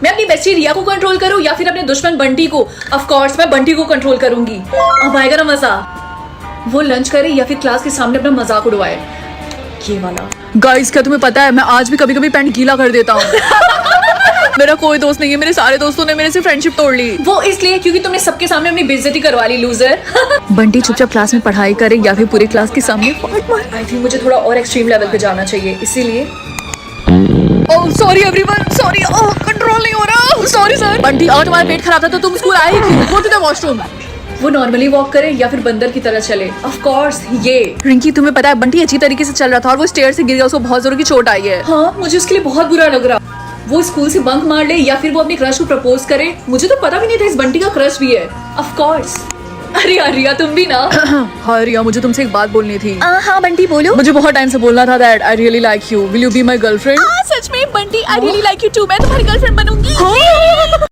मैं अपनी बेस्टी रिया को कंट्रोल करूं या फिर अपने दुश्मन बंटी को? ऑफ कोर्स मैं बंटी को कंट्रोल करूंगी। अब आएगा ना मजा। वो लंच करे या फिर क्लास के सामने अपना मजाक उड़वाए, ये वाला। गाइस क्या तुम्हें पता है मैं आज भी कभी कभी पैंट गीला कर देता हूँ। मेरा कोई दोस्त नहीं है, मेरे सारे दोस्तों ने मेरे से फ्रेंडशिप तोड़ ली। वो इसलिए क्योंकि तुमने सबके सामने अपनी बेइज्जती करवा ली, लूजर। बंटी चुपचाप क्लास में पढ़ाई करे या फिर पूरे क्लास के सामने फाट मारे। आई थिंक मुझे थोड़ा और एक्सट्रीम लेवल पे जाना चाहिए, इसीलिए। Oh sorry everyone, sorry, control नहीं हो रहा। Sorry sir. बंटी आज तुम्हारा पेट खराब था तो तुम स्कूल आए ही क्यों? Go to the washroom. वो नॉर्मली वॉक करे या फिर बंदर की तरह चले? ऑफ कोर्स ये। रिंकी तुम्हें पता है बंटी अच्छी तरीके से चल रहा था और वो स्टेयर से गिर गया, उसको बहुत जोर की चोट आई है। हाँ, मुझे उसके लिए बहुत बुरा लग रहा। वो स्कूल से बंक मार ले या फिर वो अपने क्रश को प्रपोज करे। मुझे तो पता भी नहीं था इस बंटी का क्रश भी है। Of course. अरे यार रिया तुम भी ना। हाँ रिया मुझे तुमसे एक बात बोलनी थी। हाँ बंटी बोलो। मुझे बहुत टाइम से बोलना था that I really like you, will you be my girlfriend? सच में Bunty, I really like you too, मैं तुम्हारी गर्लफ्रेंड बनूंगी। हाँ